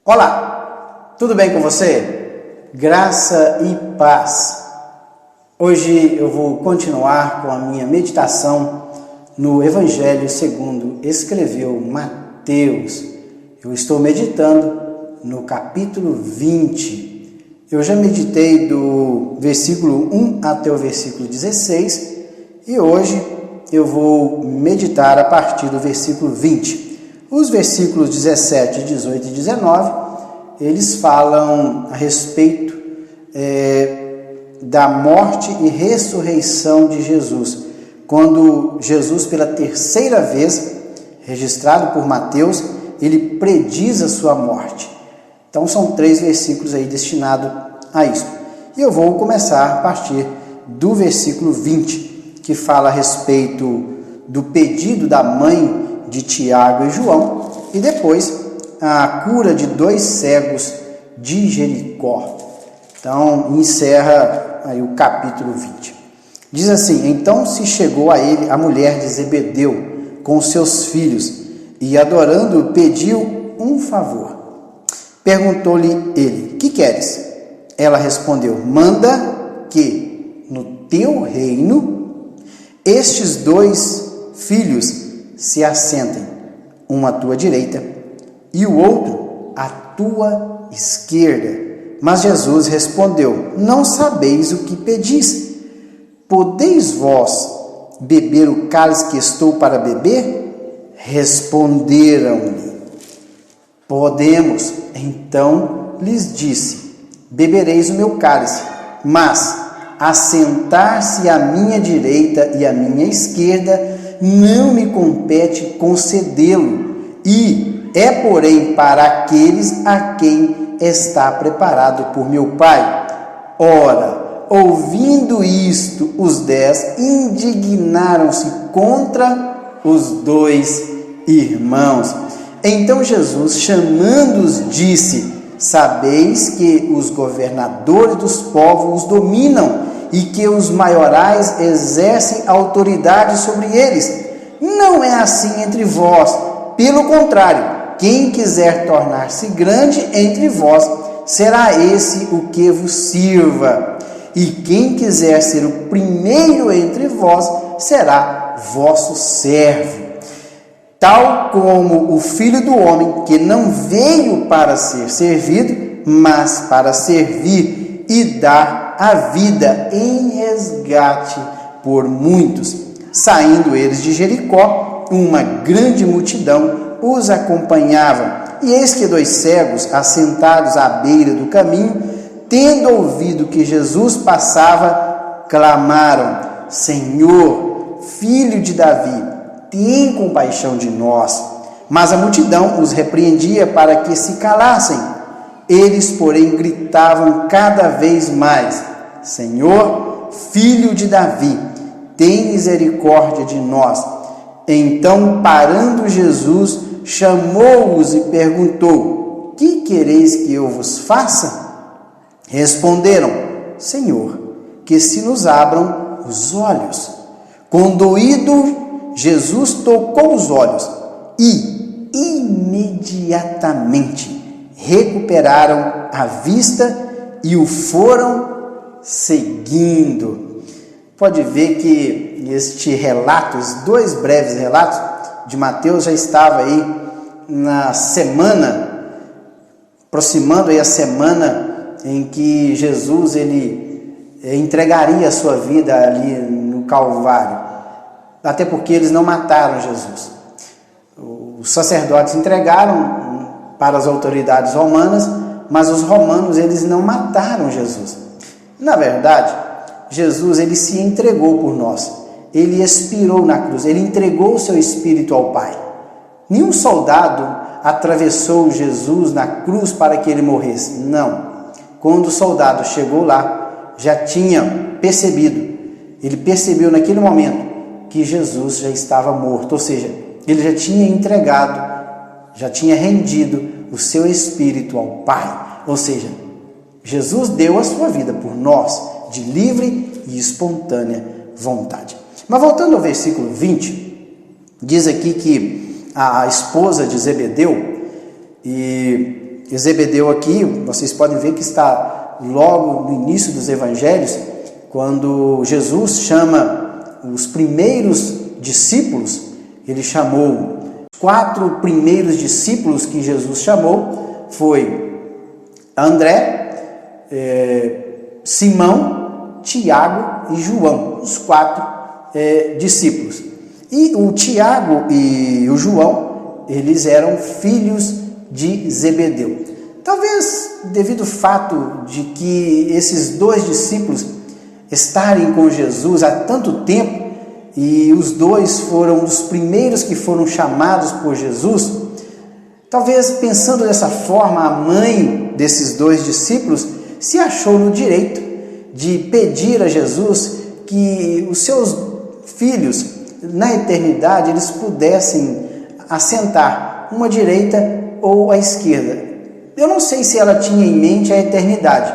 Olá, tudo bem com você? Graça e paz. Hoje eu vou continuar com a minha meditação no Evangelho segundo escreveu Mateus. Eu estou meditando no capítulo 20. Eu já meditei do versículo 1 até o versículo 16 e hoje eu vou meditar a partir do versículo 20. Os versículos 17, 18 e 19, eles falam a respeito da morte e ressurreição de Jesus. Quando Jesus, pela terceira vez, registrado por Mateus, ele prediz a sua morte. Então são 3 versículos aí destinados a isso. E eu vou começar a partir do versículo 20, que fala a respeito do pedido da mãe de Tiago e João, e depois a cura de 2 cegos de Jericó. Então, encerra aí o capítulo 20. Diz assim: então se chegou a ele a mulher de Zebedeu com seus filhos, e adorando-o pediu um favor. Perguntou-lhe ele: que queres? Ela respondeu: manda que no teu reino estes 2 filhos se assentem, um à tua direita e o outro à tua esquerda. Mas Jesus respondeu: não sabeis o que pedis. Podeis vós beber o cálice que estou para beber? Responderam-lhe: podemos. Então lhes disse: bebereis o meu cálice, mas assentar-se à minha direita e à minha esquerda não me compete concedê-lo, e é, porém, para aqueles a quem está preparado por meu Pai. Ora, ouvindo isto, os 10 indignaram-se contra os 2 irmãos. Então Jesus, chamando-os, disse: sabeis que os governadores dos povos os dominam, e que os maiorais exercem autoridade sobre eles. Não é assim entre vós. Pelo contrário, quem quiser tornar-se grande entre vós, será esse o que vos sirva. E quem quiser ser o primeiro entre vós, será vosso servo. Tal como o Filho do Homem, que não veio para ser servido, mas para servir e dar a vida em resgate por muitos. Saindo eles de Jericó, uma grande multidão os acompanhava. E eis que 2 cegos, assentados à beira do caminho, tendo ouvido que Jesus passava, clamaram: Senhor, Filho de Davi, tem compaixão de nós. Mas a multidão os repreendia para que se calassem. Eles, porém, gritavam cada vez mais: Senhor, Filho de Davi, tem misericórdia de nós. Então, parando Jesus, chamou-os e perguntou: que quereis que eu vos faça? Responderam: Senhor, que se nos abram os olhos. Condoído, Jesus tocou os olhos e imediatamente recuperaram a vista e o foram seguindo. Pode ver que este relato, os 2 breves relatos de Mateus, já estava aí na semana, aproximando aí a semana em que Jesus ele entregaria a sua vida ali no Calvário. Até porque eles não mataram Jesus. Os sacerdotes entregaram para as autoridades romanas, mas os romanos eles não mataram Jesus. Na verdade, Jesus ele se entregou por nós. Ele expirou na cruz, ele entregou o seu espírito ao Pai. Nenhum soldado atravessou Jesus na cruz para que ele morresse. Não. Quando o soldado chegou lá, já tinha percebido, ele percebeu naquele momento que Jesus já estava morto, ou seja, ele já tinha entregado, já tinha rendido o seu espírito ao Pai. Ou seja, Jesus deu a sua vida por nós, de livre e espontânea vontade. Mas voltando ao versículo 20, diz aqui que a esposa de Zebedeu, e Zebedeu aqui, vocês podem ver que está logo no início dos evangelhos, quando Jesus chama os primeiros discípulos, ele chamou, os 4 primeiros discípulos que Jesus chamou, foi André, Simão, Tiago e João, os 4 discípulos. E o Tiago e o João, eles eram filhos de Zebedeu. Talvez devido ao fato de que esses 2 discípulos estarem com Jesus há tanto tempo, e os 2 foram os primeiros que foram chamados por Jesus, talvez pensando dessa forma, a mãe desses 2 discípulos se achou no direito de pedir a Jesus que os seus filhos, na eternidade, eles pudessem assentar uma à direita ou à esquerda. Eu não sei se ela tinha em mente a eternidade,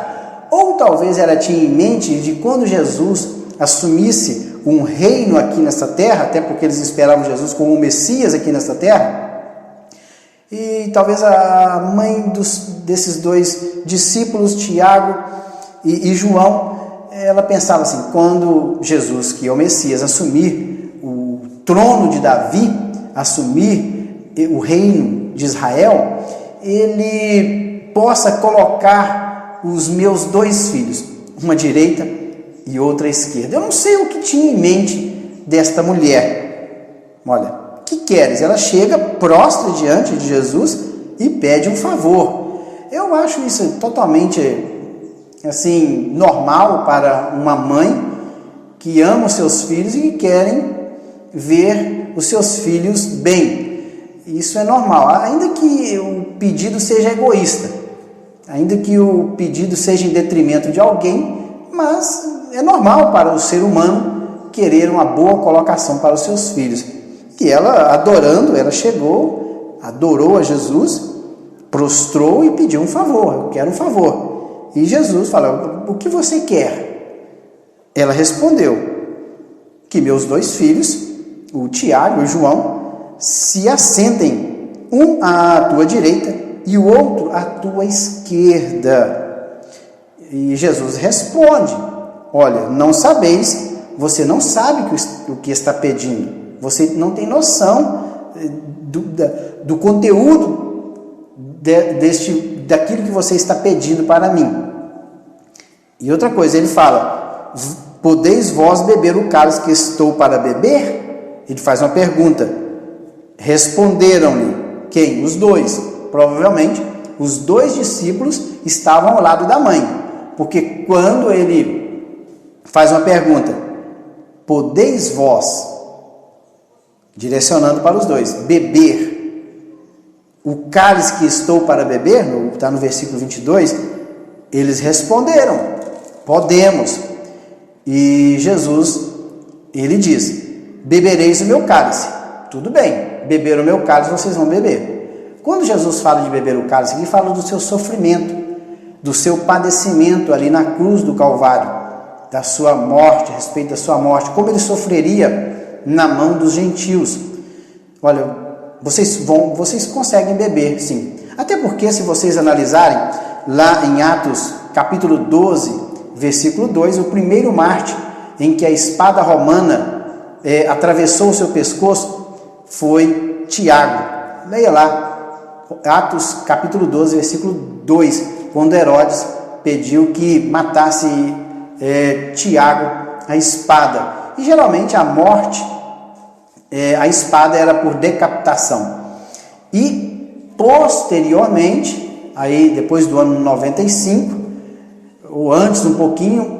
ou talvez ela tinha em mente de quando Jesus assumisse um reino aqui nesta terra, até porque eles esperavam Jesus como o Messias aqui nesta terra, e talvez a mãe desses 2 discípulos, Tiago e João, ela pensava assim, quando Jesus, que é o Messias, assumir o trono de Davi, assumir o reino de Israel, ele possa colocar os meus 2 filhos, uma à direita e outra à esquerda. Eu não sei o que tinha em mente desta mulher. Olha, o que queres? Ela chega, prostra diante de Jesus e pede um favor. Eu acho isso totalmente assim, normal para uma mãe que ama os seus filhos e querem ver os seus filhos bem. Isso é normal, ainda que o pedido seja egoísta, ainda que o pedido seja em detrimento de alguém, mas é normal para o ser humano querer uma boa colocação para os seus filhos. E ela, adorando, ela chegou, adorou a Jesus, prostrou e pediu um favor. Eu quero um favor. E Jesus fala, o que você quer? Ela respondeu, que meus 2 filhos, o Tiago e o João, se assentem, um à tua direita e o outro à tua esquerda. E Jesus responde, olha, não sabeis, você não sabe o que está pedindo, você não tem noção do conteúdo daquilo que você está pedindo para mim. E outra coisa, ele fala, podeis vós beber o cálice que estou para beber? Ele faz uma pergunta. Responderam-lhe, quem? Os 2. Provavelmente, os 2 discípulos estavam ao lado da mãe, porque quando ele faz uma pergunta, podeis vós, direcionando para os 2, beber o cálice que estou para beber, está no versículo 22, eles responderam, podemos. E Jesus, ele diz, bebereis o meu cálice. Tudo bem, beber o meu cálice vocês vão beber. Quando Jesus fala de beber o cálice, ele fala do seu sofrimento, do seu padecimento ali na cruz do Calvário, da sua morte, a respeito da sua morte, como ele sofreria na mão dos gentios. Olha, vocês conseguem beber, sim. Até porque, se vocês analisarem, lá em Atos, capítulo 12, versículo 2, o primeiro mártir em que a espada romana atravessou o seu pescoço foi Tiago. Leia lá, Atos capítulo 12, versículo 2, quando Herodes pediu que matasse Tiago a espada. E geralmente a morte, a espada era por decapitação. E posteriormente, aí depois do ano 95, ou antes um pouquinho,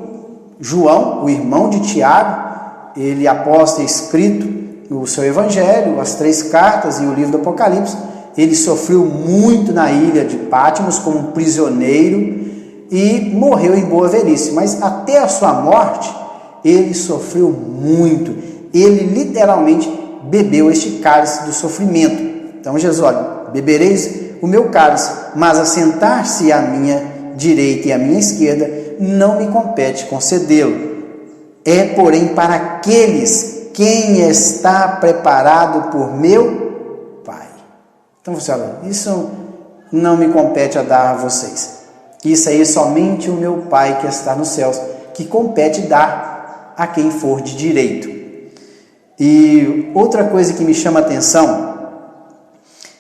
João, o irmão de Tiago, ele após ter escrito o seu evangelho, as 3 cartas e o livro do Apocalipse, ele sofreu muito na ilha de Patmos como prisioneiro e morreu em boa velhice, mas até a sua morte ele sofreu muito, ele literalmente bebeu este cálice do sofrimento. Então Jesus, olha, bebereis o meu cálice, mas assentar-se à minha direita e à minha esquerda não me compete concedê-lo. É, porém, para aqueles quem está preparado por meu Pai. Então você olha, isso não me compete a dar a vocês. Isso aí é somente o meu Pai que está nos céus, que compete dar a quem for de direito. E outra coisa que me chama a atenção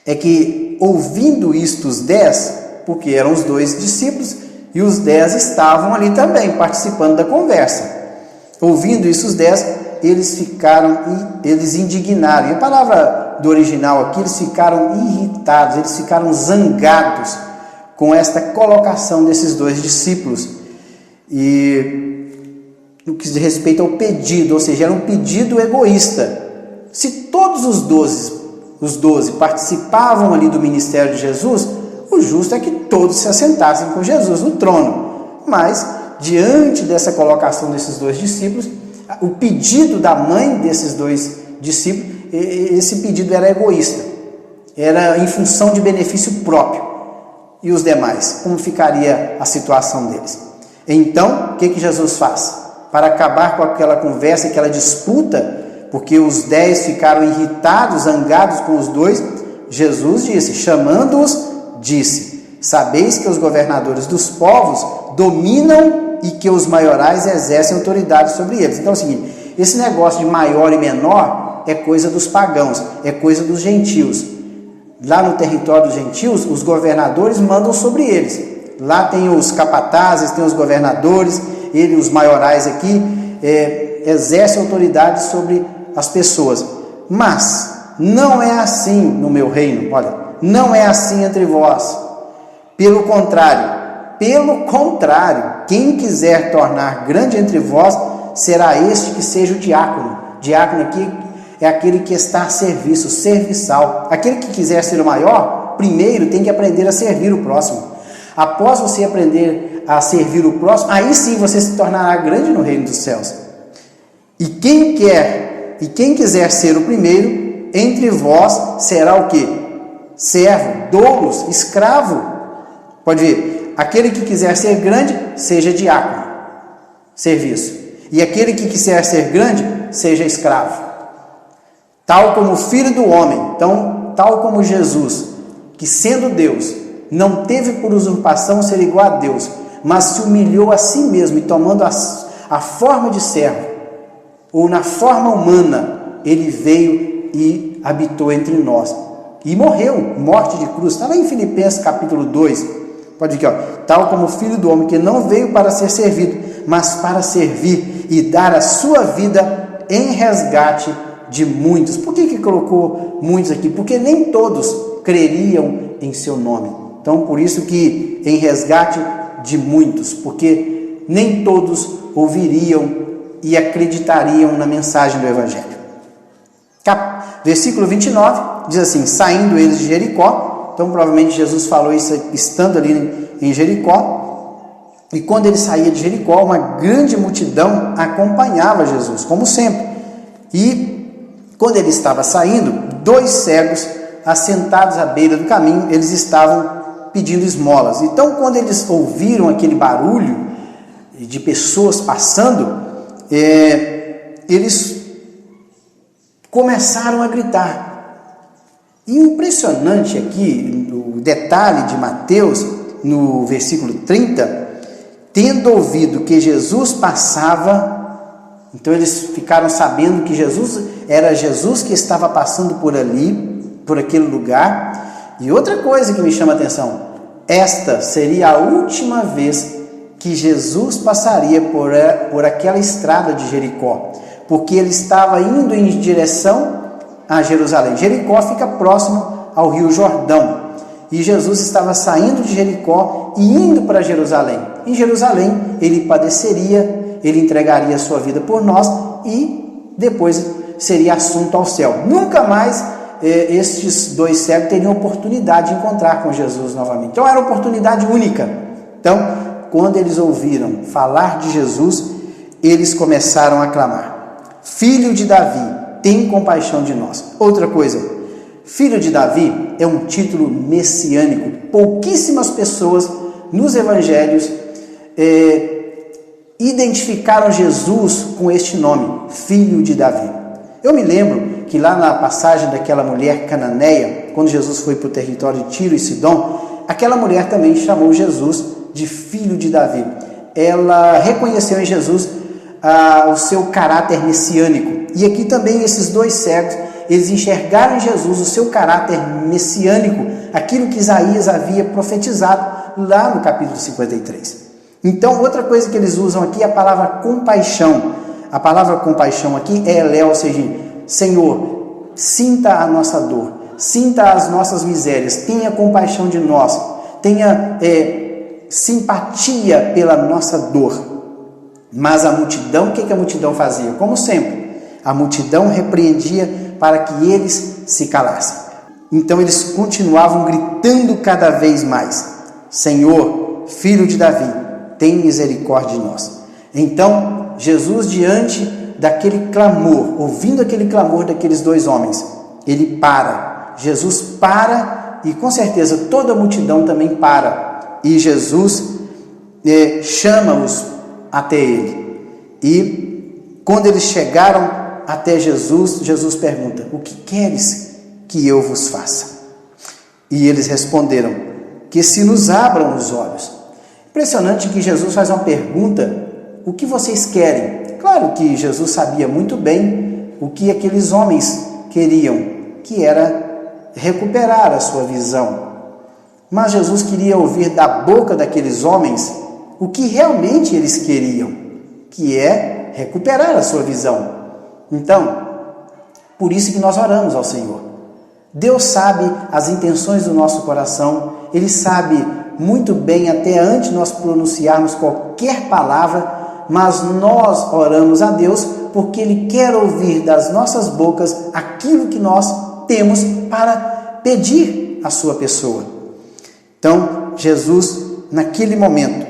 é que, ouvindo isto, os 10, porque eram os 2 discípulos, e os 10 estavam ali também, participando da conversa. Ouvindo isso, os 10, eles indignaram. E a palavra do original aqui, eles ficaram irritados, eles ficaram zangados com esta colocação desses 2 discípulos. E no que diz respeito ao pedido, ou seja, era um pedido egoísta. Se todos os 12 participavam ali do ministério de Jesus, o justo é que todos se assentassem com Jesus no trono. Mas, diante dessa colocação desses 2 discípulos, o pedido da mãe desses 2 discípulos, esse pedido era egoísta, era em função de benefício próprio. E os demais, como ficaria a situação deles? Então, o que Jesus faz? Para acabar com aquela conversa, aquela disputa, porque os 10 ficaram irritados, zangados com os 2, Jesus disse, chamando-os, disse: sabeis que os governadores dos povos dominam e que os maiorais exercem autoridade sobre eles. Então é o seguinte, esse negócio de maior e menor é coisa dos pagãos, é coisa dos gentios. Lá no território dos gentios, os governadores mandam sobre eles. Lá tem os capatazes, tem os governadores, os maiorais aqui exercem autoridade sobre as pessoas. Mas não é assim no meu reino, olha, não é assim entre vós. Pelo contrário, quem quiser tornar grande entre vós, será este que seja o diácono. Diácono aqui é aquele que está a serviço, serviçal. Aquele que quiser ser o maior, primeiro tem que aprender a servir o próximo. Após você aprender a servir o próximo, aí sim você se tornará grande no reino dos céus. E quem quiser ser o primeiro entre vós será o quê? Servo, doulos, escravo. Pode ver, aquele que quiser ser grande, seja diácono, serviço. E aquele que quiser ser grande, seja escravo. Tal como o Filho do Homem, então, tal como Jesus, que sendo Deus, não teve por usurpação ser igual a Deus, mas se humilhou a si mesmo e tomando a forma de servo, ou na forma humana, ele veio e habitou entre nós. E morreu, morte de cruz. Está lá em Filipenses capítulo 2. Pode ver aqui, ó. Tal como o Filho do Homem, que não veio para ser servido, mas para servir e dar a sua vida em resgate de muitos. Por que colocou muitos aqui? Porque nem todos creriam em seu nome. Então, por isso que em resgate de muitos, porque nem todos ouviriam e acreditariam na mensagem do Evangelho. Versículo 29 diz assim: saindo eles de Jericó. Então provavelmente Jesus falou isso estando ali em Jericó. E quando ele saía de Jericó, uma grande multidão acompanhava Jesus, como sempre. E quando ele estava saindo, 2 cegos assentados à beira do caminho, eles estavam pedindo esmolas. Então quando eles ouviram aquele barulho de pessoas passando, eles começaram a gritar. E impressionante aqui, o detalhe de Mateus, no versículo 30, tendo ouvido que Jesus passava, então eles ficaram sabendo que era Jesus que estava passando por ali, por aquele lugar. E outra coisa que me chama a atenção, esta seria a última vez que Jesus passaria por aquela estrada de Jericó, porque ele estava indo em direção a Jerusalém. Jericó fica próximo ao Rio Jordão, e Jesus estava saindo de Jericó e indo para Jerusalém. Em Jerusalém ele padeceria, ele entregaria a sua vida por nós e depois seria assunto ao céu. Nunca mais estes 2 cegos teriam oportunidade de encontrar com Jesus novamente. Então era uma oportunidade única. Então, quando eles ouviram falar de Jesus, eles começaram a clamar: Filho de Davi, tem compaixão de nós. Outra coisa, filho de Davi é um título messiânico. Pouquíssimas pessoas nos evangelhos identificaram Jesus com este nome, filho de Davi. Eu me lembro que lá na passagem daquela mulher cananeia, quando Jesus foi para o território de Tiro e Sidom, aquela mulher também chamou Jesus de filho de Davi. Ela reconheceu em Jesus o seu caráter messiânico. E aqui também esses dois cegos, eles enxergaram em Jesus o seu caráter messiânico, aquilo que Isaías havia profetizado lá no capítulo 53. Então, outra coisa que eles usam aqui é a palavra compaixão. A palavra compaixão aqui é eléu, ou seja, Senhor, sinta a nossa dor, sinta as nossas misérias, tenha compaixão de nós, tenha simpatia pela nossa dor. Mas a multidão, o que a multidão fazia? Como sempre, a multidão repreendia para que eles se calassem. Então eles continuavam gritando cada vez mais: Senhor, filho de Davi, tem misericórdia de nós. Então Jesus, diante daquele clamor, ouvindo aquele clamor daqueles dois homens, ele para. Jesus para e com certeza toda a multidão também para. E Jesus chama-os até ele. E quando eles chegaram até Jesus, Jesus pergunta: o que queres que eu vos faça? E eles responderam: que se nos abram os olhos. Impressionante que Jesus faz uma pergunta: o que vocês querem? Claro que Jesus sabia muito bem o que aqueles homens queriam, que era recuperar a sua visão. Mas Jesus queria ouvir da boca daqueles homens o que realmente eles queriam, que é recuperar a sua visão. Então, por isso que nós oramos ao Senhor. Deus sabe as intenções do nosso coração, Ele sabe muito bem, até antes de nós pronunciarmos qualquer palavra, mas nós oramos a Deus porque Ele quer ouvir das nossas bocas aquilo que nós temos para pedir à sua pessoa. Então, Jesus, naquele momento,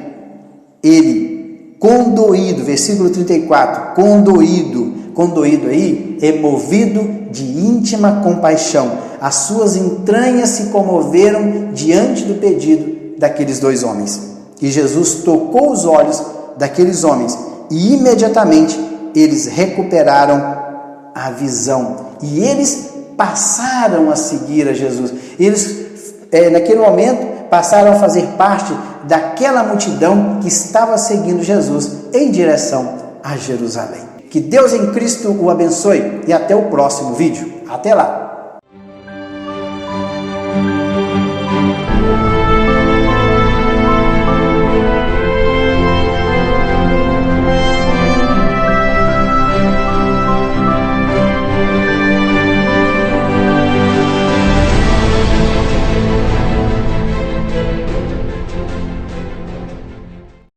Ele, condoído, versículo 34, condoído aí, é movido de íntima compaixão. As suas entranhas se comoveram diante do pedido daqueles dois homens. E Jesus tocou os olhos daqueles homens e imediatamente eles recuperaram a visão. E eles passaram a seguir a Jesus. Eles, naquele momento, passaram a fazer parte daquela multidão que estava seguindo Jesus em direção a Jerusalém. Que Deus em Cristo o abençoe e até o próximo vídeo. Até lá!